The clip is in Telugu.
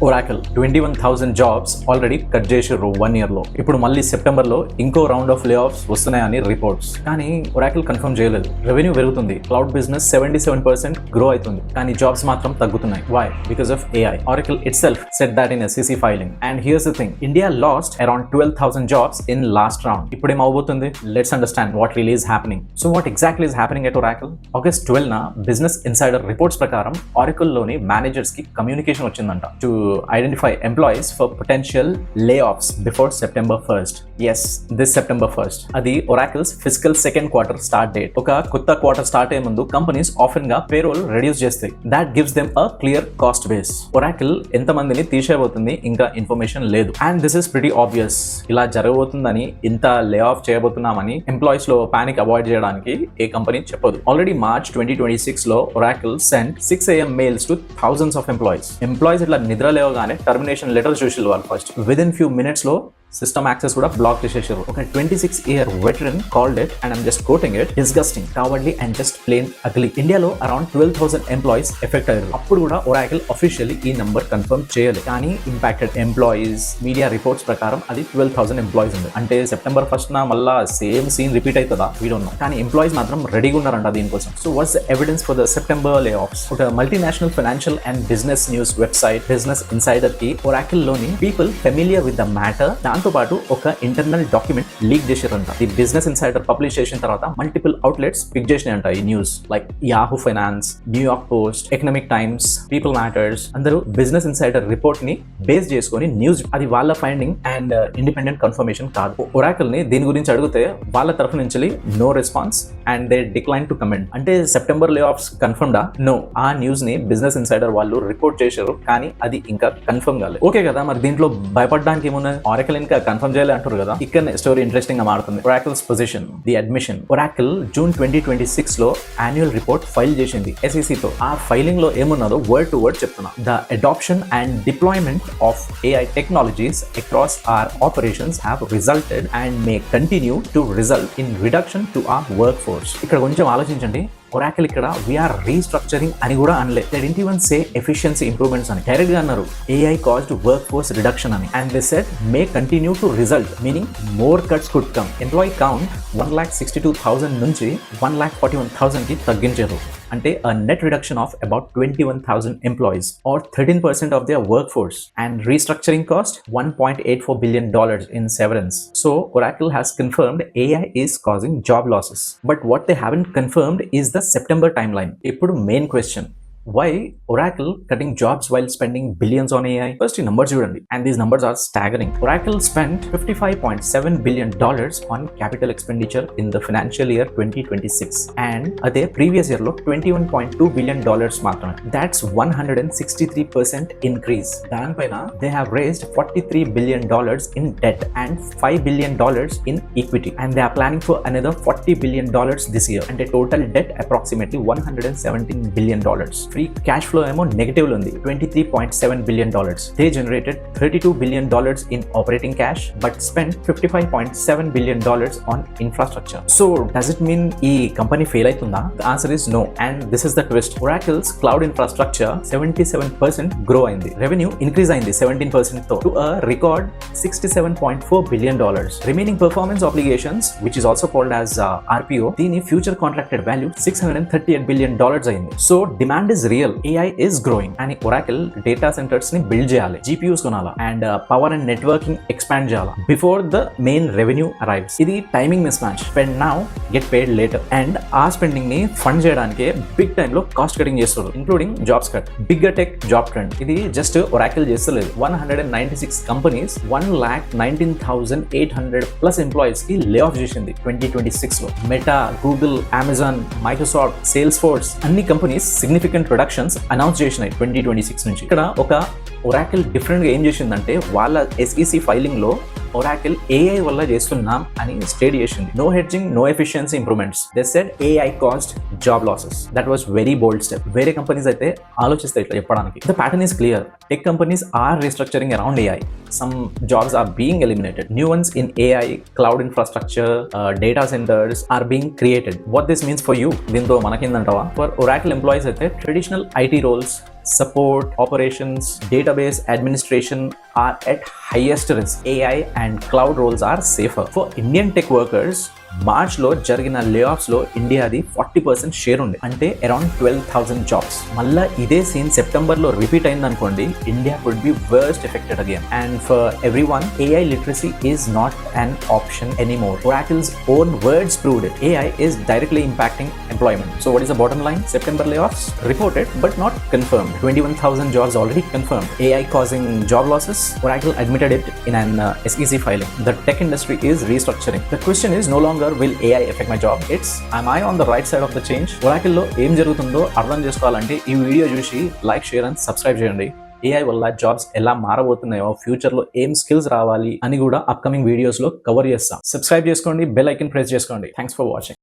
Oracle 21,000 జాబ్స్ ఆల్రెడీ కట్ చేసారు 1 year లో. ఇప్పుడు మళ్ళీ సెప్టెంబర్ లో ఇంకో రౌండ్ ఆఫ్ లే ఆఫ్స్ వస్తున్నాయని రిపోర్ట్స్. కానీ Oracle కన్ఫర్మ్ చేయలేదు. రెవెన్యూ పెరుగుతుంది, క్లౌడ్ బిజినెస్ 77% గ్రో అవుతుంది, కానీ జాబ్స్ మాత్రం తగ్గుతున్నాయి. Why? Because of AI. Oracle itself said that in SEC filing. And here's the thing, India lost around 12,000 jobs in last round. ఇప్పుడు ఏం అవబోతుంది? Let's understand what really is happening. So what exactly is happening at Oracle? August 12 na business insider reports ప్రకారం Oracle లోని మేనేజర్స్ కి కమ్యూనికేషన్ వచ్చిందంట to identify employees for potential layoffs before September 1st. Yes, this September 1st. అది Oracle's fiscal second quarter start date. ఒక కొత్త క్వార్టర్ స్టార్ట్ అయ్యే ముందు కంపెనీస్ ఆఫెన్ గా పేరోల్ రెడ్యూస్ చేస్తాయి. That gives them a clear cost base. Oracle ఎంత మందిని తీసేయబోతుంది ఇంకా ఇన్ఫర్మేషన్ లేదు. And this is pretty obvious. ఇలా జరగబోతుందని, ఇంత లే ఆఫ్ చేయబోతున్నామని ఎంప్లాయీస్ లో పానిక్ అవాయిడ్ చేయడానికి ఏ కంపెనీ చెప్పదు. ఆల్రెడీ మార్చ్ 2026 లో Oracle sent 6 AM mails to thousands of employees. Employees ఇట్లా నిద్ర లేవగానే టర్మినేషన్ లెటర్ చూసి వాళ్ళు ఫస్ట్ విదిన్ ఫ్యూ మినిట్స్ లో సిస్టమ్ యాక్సెస్ కూడా బ్లాక్ చేసేసారు. ఒక 26-year veteran called it, and I'm just quoting it, disgusting, cowardly and just plain ugly. ఇండియాలో అరౌండ్ 12,000 ఎంప్లాయీస్ ఎఫెక్ట్ అయ్యారు. అప్పుడు కూడా Oracle అఫీషియల్లీ ఈ నంబర్ కన్ఫర్మ్ చేయలేదు. కానీ ఇంపాక్టెడ్ ఎంప్లాయీస్ మీడియా రిపోర్ట్స్ ప్రకారం అది 12,000 ఎంప్లాయీస్ ఉంది. అంటే సెప్టెంబర్ 1st మళ్ళా సేమ్ సీన్ రిపీట్ అవుతుందా? We don't know. కానీ ఎంప్లాయీస్ మాత్రం రెడీగా ఉన్నారంట దీనికోసం. So what's the evidence for the September లే ఆఫ్స్? ఒక multinational financial and business news website business insider కి Oracle లోని people familiar with the matter దాంతో పాటు ఒక ఇంటర్నల్ డాక్యుమెంట్ లీక్ చేశారంట. ది బిజినెస్ ఇన్సైడర్ పబ్లిష్ చేసిన తర్వాత మల్టిపుల్ అవుట్లెట్స్ పిక్ చేసినాయంట ఈ news, like Yahoo finance, New York post, economic times, people matters. అందరూ బిజినెస్ ఇన్సైడర్ రిపోర్ట్ ని బేస్ చేసుకొని న్యూస్, అది వాళ్ళ ఫైండింగ్ అండ్ ఇండిపెండెంట్ కన్ఫర్మేషన్ కాదు. Oracle ని దీని గురించి అడిగితే వాళ్ళ తరఫు నుంచి no response and they decline to comment. అంటే సెప్టెంబర్ లే ఆఫ్స్ కన్ఫర్మ్డా? నో. ఆ న్యూస్ ని బిజినెస్ ఇన్సైడర్ వాళ్ళు రిపోర్ట్ చేశారు, కానీ అది ఇంకా కన్ఫర్మ్ కాలేదు. ఓకే కదా, మరి దీంట్లో భయపడడానికి ఏమున్నది? Oracle ఇంకా కన్ఫర్మ్ చేయాలి అంటారు కదా. ఇక్కడ స్టోరీ ఇంట్రెస్టింగ్ గా మారుతుంది. Oracle's position, the admission. Oracle June 2026 లో యాన్యువల్ రిపోర్ట్ ఫైల్ చేసింది SEC తో. ఆ ఫైలింగ్ లో ఏమున్నదో వర్డ్ టు వర్డ్ చెప్తున్నా. The adoption and deployment of AI technologies across our operations have resulted and may continue to result in reduction to our workforce. ఇక్కడ కొంచెం ఆలోచించండి. Oracle ఇక్కడ వీఆర్ రీస్ట్రక్చరింగ్ అని కూడా అనలే. They didn't even say efficiency improvements అని, డైరెక్ట్ గా అన్నారు AI caused workforce reduction అని. And they said may continue to result, meaning more cuts could come. Employee count 1,62,000 నుంచి 1,41,000 కి తగ్గించారు. అంటే a net reduction of about 21,000 employees or 13% of their workforce, and restructuring cost $1.84 billion in severance. So Oracle has confirmed AI is causing job losses, but what they haven't confirmed is the September timeline. ఇప్పుడు main question, why Oracle cutting jobs while spending billions on AI? First ఈ numbers చూడండి, and these numbers are staggering. Oracle spent $55.7 billion on capital expenditure in the financial year 2026, and అదే previous year లో $21.2 billion మాత్రమే. That's 163% increase. దానిపైన they have raised $43 billion in debt and $5 billion in equity, and they are planning for another $40 billion this year, and a total debt approximately $117 billion. Free cash flow ఏమో నెగటివ్ లో ఉంది, $23.7 billion. They generated $32 billion in operating cash but spend $55.7 billion on infrastructure. So does it mean ఈ కంపెనీ ఫెయిల్ అవుతుందా? The answer is no, and this is the twist. Oracle's cloud infrastructure 77% grow అయింది. రెవెన్యూ ఇంక్రీజ్ అయింది 17% తో to a record $67.4 billion. Remaining performance obligations, which is also called as RPO, దీని ఫ్యూచర్ కాంట్రాక్టెడ్ వాల్యూ $638 billion అయింది. So demand is real, AI is growing, and Oracle data centers ని బిల్డ్ చేయాలి, GPUs కొనాలా, and power and networking expand చేయాలా before the main revenue arrives. ఇది timing mismatch. Spend now get paid later. And ఆ స్పెండింగ్ ని ఫండ్ చేయడానికి బిగ్ టైమ్ లో కాస్ట్ కటింగ్ చేస్తారు, including jobs cut. Bigger tech job trend. ఇది జస్ట్ Oracle చేస్తలేదు. 196 కంపెనీస్ 1,19,800 ప్లస్ ఎంప్లాయీస్ కి లే ఆఫ్ చేసింది 2026 లో. Meta, Google, Amazon, Microsoft, sales force అన్ని కంపెనీస్ సిగ్నిఫికెంట్ ప్రొడక్షన్స్ అనౌన్స్ చేసినాయి 2026 నుంచి. ఇక్కడ ఒక Oracle డిఫరెంట్ గా ఏం చేసిందంటే, వాళ్ళ SEC ఫైలింగ్ లో Oracle AI వల్ల చేస్తున్నాం అని స్టేట్ చేసింది. No hedging, no efficiency improvements. They said AI caused job losses. That was very bold step. వేరే కంపెనీస్ అయితే ఆలోచిస్తాయి ఇట్లా చెప్పడానికి. The pattern is clear. Tech companies are restructuring around AI. Some jobs are being eliminated. New ones in AI, cloud infrastructure, data centers are being created. What this means for you? దీంతో మనకిందంటావా? For Oracle employees అయితే traditional IT roles, support, operations, database administration are at highest risk. AI and cloud roles are safer. For Indian tech workers, March లో జరిగిన లేఆఫ్స్ లో ఇండియాది 40% షేర్ ఉంది, అంటే అరౌండ్ 12,000 జాబ్స్. మళ్ళా ఇదే సీన్ సెప్టెంబర్ లో రిపీట్ అయింది అనుకోండి, India would be worst affected again. And for everyone, AI literacy is not an option anymore. Oracle's own words proved it. AI is directly impacting employment. So what is the bottom line? September layoffs reported but not confirmed. 21,000 jobs already confirmed. AI causing job losses? Oracle admitted it in an SEC filing. The tech industry is restructuring. The question is no longer will AI affect my job? It's, am I on the right side of the change? Oracle లో ఏం జరుగుతుందో అర్థం చేసుకోవాలంటే ఈ వీడియో చూసి లైక్, షేర్ అండ్ సబ్స్క్రైబ్ చేయండి. AI వల్ల జాబ్స్ ఎలా మారబోతున్నాయో, ఫ్యూచర్ లో ఏం స్కిల్స్ రావాలి అని కూడా అప్కమింగ్ వీడియోస్ లో కవర్ చేస్తాం. సబ్స్క్రైబ్ చేసుకోండి, బెల్ ఐకన్ ప్రెస్ చేసుకోండి. Thanks for watching.